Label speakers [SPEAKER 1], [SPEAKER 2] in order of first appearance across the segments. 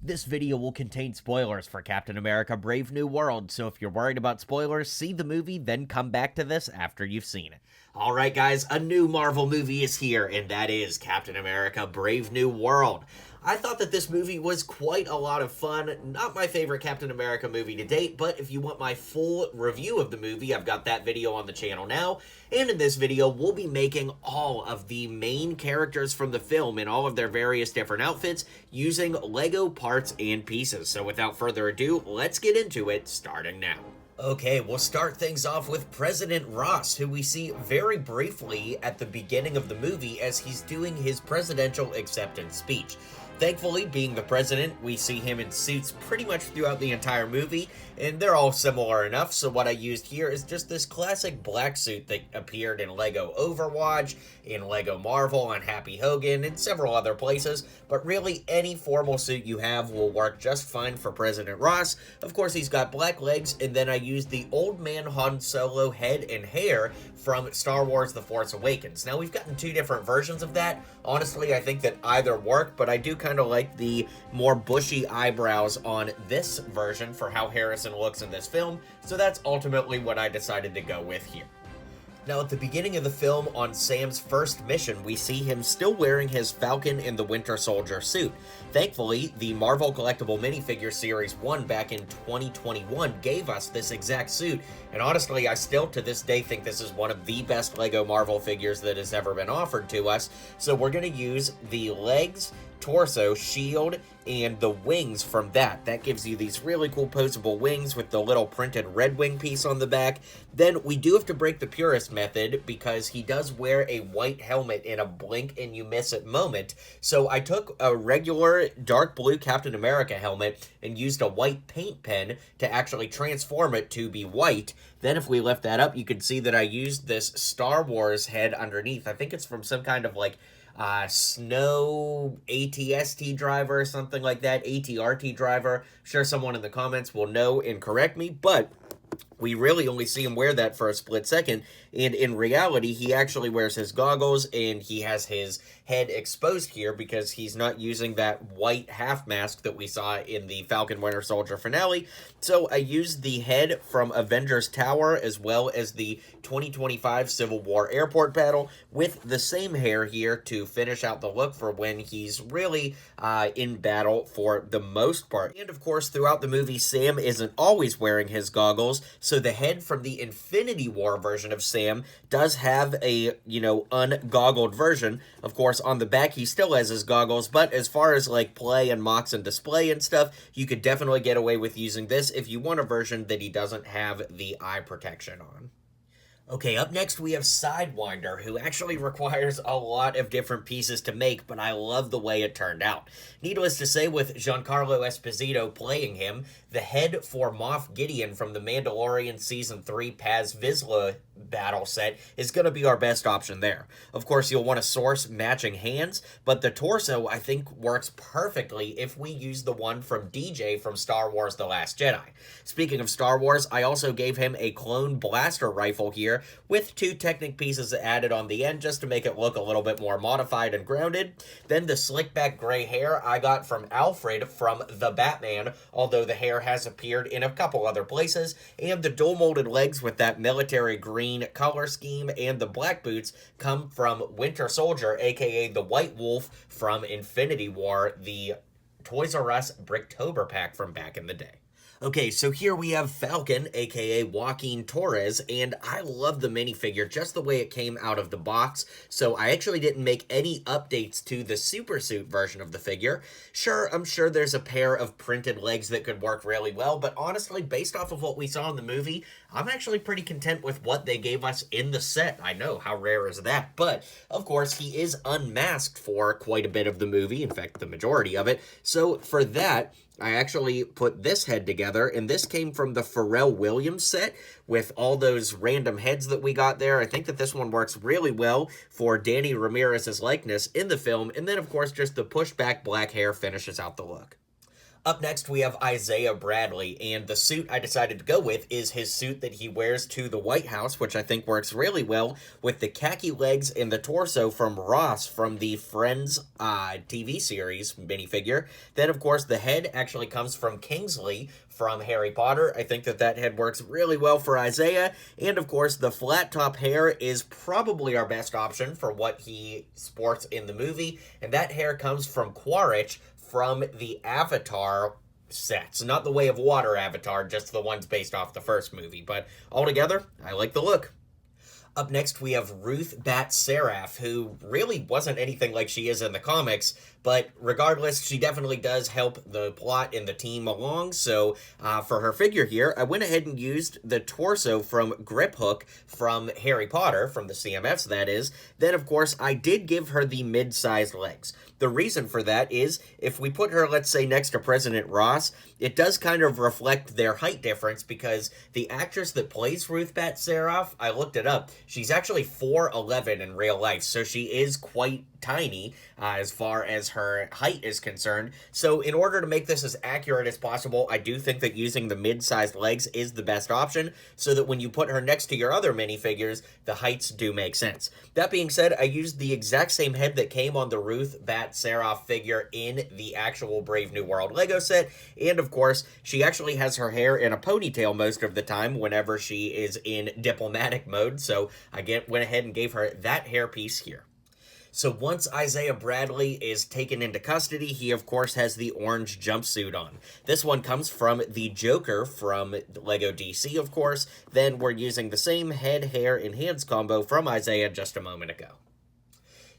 [SPEAKER 1] This video will contain spoilers for Captain America Brave New World, so if you're worried about spoilers, see the movie, then come back to this after you've seen it. Alright guys, a new Marvel movie is here, and that is Captain America Brave New World. I thought that this movie was quite a lot of fun. Not my favorite Captain America movie to date, but if you want my full review of the movie, I've got that video on the channel now. And in this video, we'll be making all of the main characters from the film in all of their various different outfits using Lego parts and pieces. So without further ado, let's get into it, starting now. Okay, we'll start things off with President Ross, who we see very briefly at the beginning of the movie as he's doing his presidential acceptance speech. Thankfully, being the president, we see him in suits pretty much throughout the entire movie, and they're all similar enough, so what I used here is just this classic black suit that appeared in LEGO Overwatch, in LEGO Marvel, on Happy Hogan, and several other places, but really any formal suit you have will work just fine for President Ross. Of course, he's got black legs, and then I used the Old Man Han Solo head and hair from Star Wars The Force Awakens. Now, we've gotten two different versions of that. Honestly, I think that either work, but I do kind of like the more bushy eyebrows on this version for how Harrison looks in this film, so that's ultimately what I decided to go with here. Now, at the beginning of the film, on Sam's first mission, we see him still wearing his Falcon and the Winter Soldier suit. Thankfully, the Marvel Collectible Minifigure Series 1 back in 2021 gave us this exact suit, and honestly, I still to this day think this is one of the best LEGO Marvel figures that has ever been offered to us, so we're going to use the legs, torso, shield, and the wings from that. That gives you these really cool posable wings with the little printed red wing piece on the back. Then we do have to break the purist method because he does wear a white helmet in a blink and you miss it moment. So I took a regular dark blue Captain America helmet and used a white paint pen to actually transform it to be white. Then if we lift that up, you can see that I used this Star Wars head underneath. I think it's from some kind of like snow ATST driver or something like that, ATRT driver. I'm sure someone in the comments will know and correct me, but we really only see him wear that for a split second, and in reality, he actually wears his goggles, and he has his head exposed here because he's not using that white half mask that we saw in the Falcon Winter Soldier finale. So I used the head from Avengers Tower as well as the 2025 Civil War Airport battle with the same hair here to finish out the look for when he's really in battle for the most part. And of course, throughout the movie, Sam isn't always wearing his goggles, so the head from the Infinity War version of Sam does have a, ungoggled version. Of course, on the back, he still has his goggles, but as far as, like, play and mocks and display and stuff, you could definitely get away with using this if you want a version that he doesn't have the eye protection on. Okay, up next we have Sidewinder, who actually requires a lot of different pieces to make, but I love the way it turned out. Needless to say, with Giancarlo Esposito playing him, the head for Moff Gideon from the Mandalorian Season 3 Paz Vizsla battle set is going to be our best option there. Of course, you'll want to source matching hands, but the torso, I think, works perfectly if we use the one from DJ from Star Wars The Last Jedi. Speaking of Star Wars, I also gave him a clone blaster rifle here with two Technic pieces added on the end just to make it look a little bit more modified and grounded. Then the slick back gray hair I got from Alfred from The Batman, although the hair has appeared in a couple other places, and the dual molded legs with that military green color scheme and the black boots come from Winter Soldier, aka the White Wolf from Infinity War, the Toys R Us Bricktober pack from back in the day. Okay, so here we have Falcon, aka Joaquin Torres, and I love the minifigure just the way it came out of the box, so I actually didn't make any updates to the super suit version of the figure. Sure, I'm sure there's a pair of printed legs that could work really well, but honestly, based off of what we saw in the movie, I'm actually pretty content with what they gave us in the set. I know, how rare is that? But, of course, he is unmasked for quite a bit of the movie, in fact, the majority of it, so for that, I actually put this head together, and this came from the Pharrell Williams set with all those random heads that we got there. I think that this one works really well for Danny Ramirez's likeness in the film, and then, of course, just the pushback black hair finishes out the look. Up next, we have Isaiah Bradley, and the suit I decided to go with is his suit that he wears to the White House, which I think works really well with the khaki legs and the torso from Ross from the Friends TV series minifigure. Then, of course, the head actually comes from Kingsley from Harry Potter. I think that head works really well for Isaiah. And, of course, the flat top hair is probably our best option for what he sports in the movie, and that hair comes from Quaritch from the Avatar sets. Not the Way of Water Avatar, just the ones based off the first movie. But altogether, I like the look. Up next, we have Ruth Bat-Seraph, who really wasn't anything like she is in the comics, but regardless, she definitely does help the plot and the team along. So for her figure here, I went ahead and used the torso from Grip Hook from Harry Potter, from the CMFs that is. Then, of course, I did give her the mid-sized legs. The reason for that is, if we put her, let's say, next to President Ross, it does kind of reflect their height difference, because the actress that plays Ruth Bat-Seraph, I looked it up, she's actually 4'11" in real life, so she is quite tiny as far as her height is concerned. So in order to make this as accurate as possible, I do think that using the mid-sized legs is the best option, so that when you put her next to your other minifigures, the heights do make sense. That being said, I used the exact same head that came on the Ruth Bat-Seraph figure in the actual Brave New World Lego set, and of course, she actually has her hair in a ponytail most of the time whenever she is in diplomatic mode, so I went ahead and gave her that hairpiece here. So once Isaiah Bradley is taken into custody, he of course has the orange jumpsuit on. This one comes from the Joker from Lego DC, of course. Then we're using the same head, hair, and hands combo from Isaiah just a moment ago.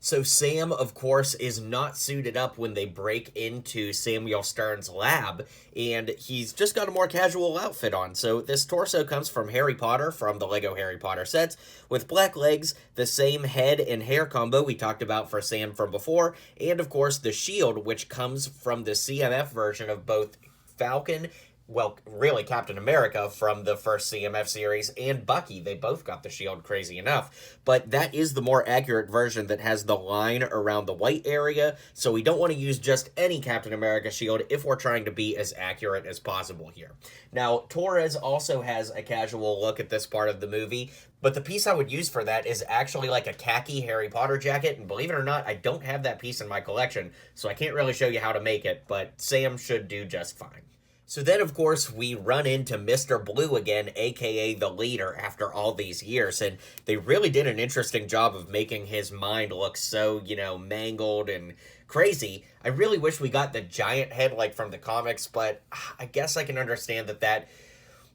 [SPEAKER 1] So Sam, of course, is not suited up when they break into Samuel Stern's lab, and he's just got a more casual outfit on. So this torso comes from Harry Potter, from the Lego Harry Potter sets, with black legs, the same head and hair combo we talked about for Sam from before, and of course the shield, which comes from the CMF version of both Falcon, well, really Captain America from the first CMF series, and Bucky. They both got the shield, crazy enough. But that is the more accurate version that has the line around the white area, so we don't want to use just any Captain America shield if we're trying to be as accurate as possible here. Now, Torres also has a casual look at this part of the movie, but the piece I would use for that is actually like a khaki Harry Potter jacket, and believe it or not, I don't have that piece in my collection, so I can't really show you how to make it, but Sam should do just fine. So then, of course, we run into Mr. Blue again, aka the leader, after all these years, and they really did an interesting job of making his mind look so, mangled and crazy. I really wish we got the giant head like from the comics, but I guess I can understand that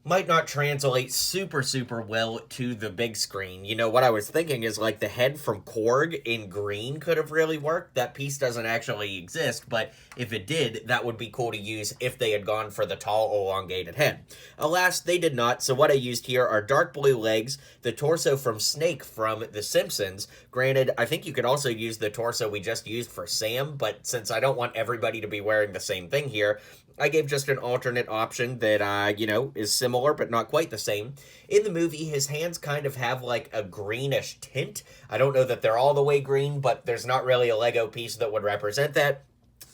[SPEAKER 1] might not translate super well to the big screen. What I was thinking is like the head from Korg in green could have really worked. That piece doesn't actually exist, but if it did, that would be cool to use if they had gone for the tall, elongated head. Alas, they did not, so what I used here are dark blue legs, the torso from Snake from The Simpsons. Granted, I think you could also use the torso we just used for Sam, but since I don't want everybody to be wearing the same thing here, I gave just an alternate option that, is similar but not quite the same. In the movie, his hands kind of have like a greenish tint. I don't know that they're all the way green, but there's not really a Lego piece that would represent that.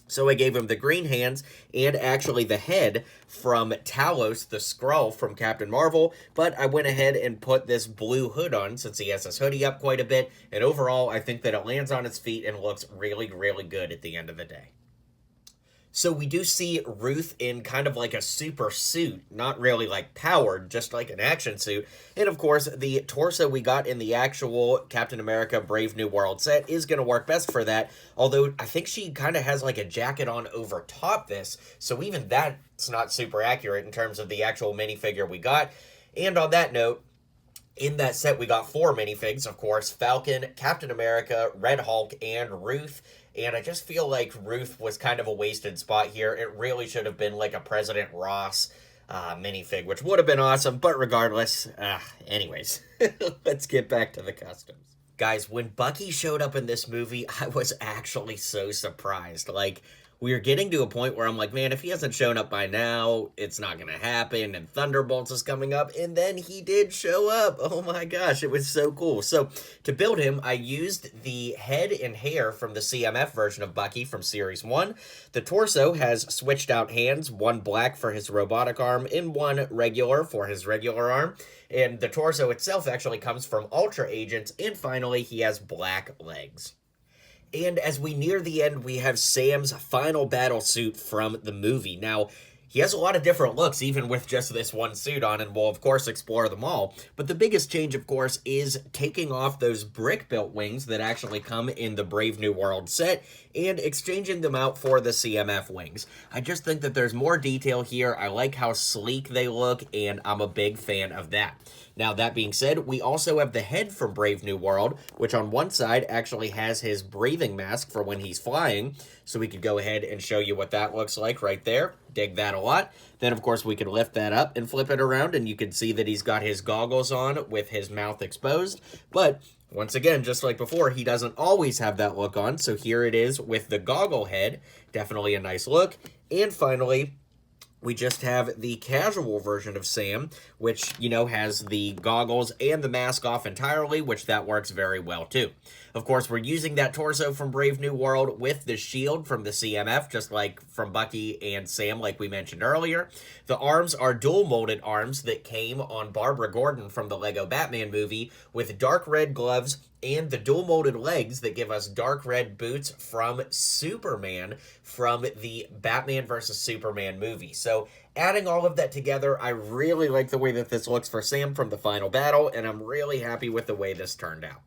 [SPEAKER 1] So I gave him the green hands and actually the head from Talos, the Skrull from Captain Marvel, but I went ahead and put this blue hood on since he has his hoodie up quite a bit, and overall I think that it lands on its feet and looks really good at the end of the day. So we do see Ruth in kind of like a super suit, not really like powered, just like an action suit. And of course, the torso we got in the actual Captain America Brave New World set is going to work best for that. Although I think she kind of has like a jacket on over top this, so even that's not super accurate in terms of the actual minifigure we got. And on that note, in that set, we got 4 minifigs, of course: Falcon, Captain America, Red Hulk, and Ruth. And I just feel like Ruth was kind of a wasted spot here. It really should have been like a President Ross minifig, which would have been awesome. But regardless, anyways, let's get back to the customs. Guys, when Bucky showed up in this movie, I was actually so surprised. Like, We are getting to a point where I'm like, man, if he hasn't shown up by now, it's not going to happen. And Thunderbolts is coming up. And then he did show up. Oh my gosh, it was so cool. So to build him, I used the head and hair from the CMF version of Bucky from Series 1. The torso has switched out hands, one black for his robotic arm and one regular for his regular arm. And the torso itself actually comes from Ultra Agents. And finally, he has black legs. And as we near the end, we have Sam's final battle suit from the movie. Now, he has a lot of different looks, even with just this one suit on, and we'll, of course, explore them all. But the biggest change, of course, is taking off those brick-built wings that actually come in the Brave New World set and exchanging them out for the CMF wings. I just think that there's more detail here. I like how sleek they look, and I'm a big fan of that. Now, that being said, we also have the head from Brave New World, which on one side actually has his breathing mask for when he's flying. So we could go ahead and show you what that looks like right there. Dig that a lot. Then, of course, we could lift that up and flip it around, and you can see that he's got his goggles on with his mouth exposed. But once again, just like before, he doesn't always have that look on. So here it is with the goggle head. Definitely a nice look. And finally, we just have the casual version of Sam, which, you know, has the goggles and the mask off entirely, which that works very well, too. Of course, we're using that torso from Brave New World with the shield from the CMF, just like from Bucky and Sam, like we mentioned earlier. The arms are dual-molded arms that came on Barbara Gordon from the Lego Batman movie with dark red gloves and the dual-molded legs that give us dark red boots from Superman from the Batman vs. Superman movie. So adding all of that together, I really like the way that this looks for Sam from the final battle, and I'm really happy with the way this turned out.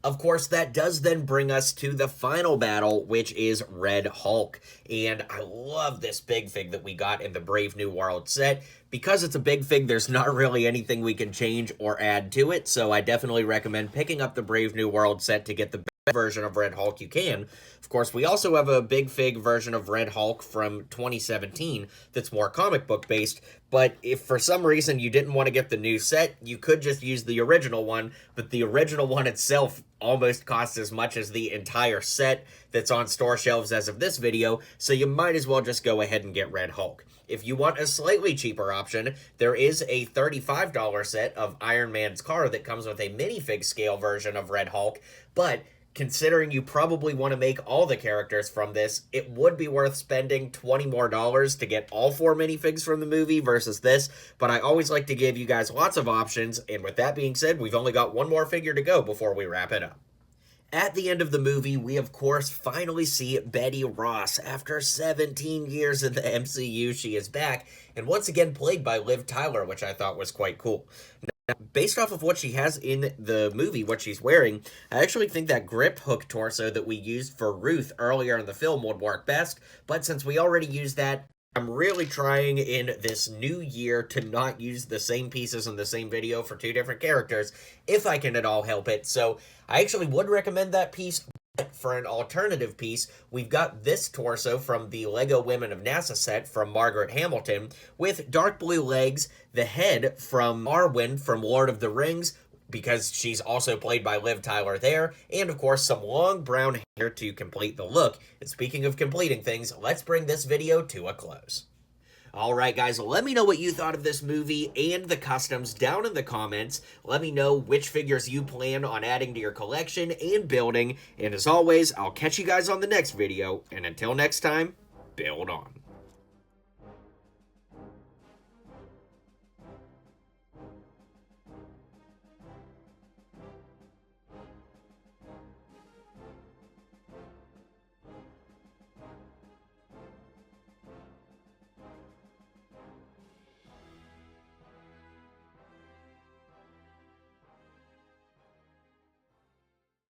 [SPEAKER 1] Of course, that does then bring us to the final battle, which is Red Hulk. And I love this big fig that we got in the Brave New World set. Because it's a big fig, there's not really anything we can change or add to it, so I definitely recommend picking up the Brave New World set to get the best version of Red Hulk you can. Of course, we also have a big fig version of Red Hulk from 2017 that's more comic book based, but if for some reason you didn't want to get the new set, you could just use the original one, but the original one itself almost costs as much as the entire set that's on store shelves as of this video, so you might as well just go ahead and get Red Hulk. If you want a slightly cheaper option, there is a $35 set of Iron Man's car that comes with a minifig scale version of Red Hulk, but considering you probably want to make all the characters from this, it would be worth spending $20 more to get all 4 minifigs from the movie versus this, but I always like to give you guys lots of options, and with that being said, we've only got one more figure to go before we wrap it up. At the end of the movie, we of course finally see Betty Ross. After 17 years in the MCU, she is back, and once again played by Liv Tyler, which I thought was quite cool. Now, based off of what she has in the movie, what she's wearing, I actually think that grip hook torso that we used for Ruth earlier in the film would work best, but since we already used that, I'm really trying in this new year to not use the same pieces in the same video for 2 different characters, if I can at all help it. So I actually would recommend that piece, but for an alternative piece, we've got this torso from the Lego Women of NASA set from Margaret Hamilton with dark blue legs, the head from Arwen from Lord of the Rings, because she's also played by Liv Tyler there, and of course some long brown hair to complete the look. And speaking of completing things, let's bring this video to a close. Alright guys, let me know what you thought of this movie and the customs down in the comments. Let me know which figures you plan on adding to your collection and building, and as always, I'll catch you guys on the next video, and until next time, build on.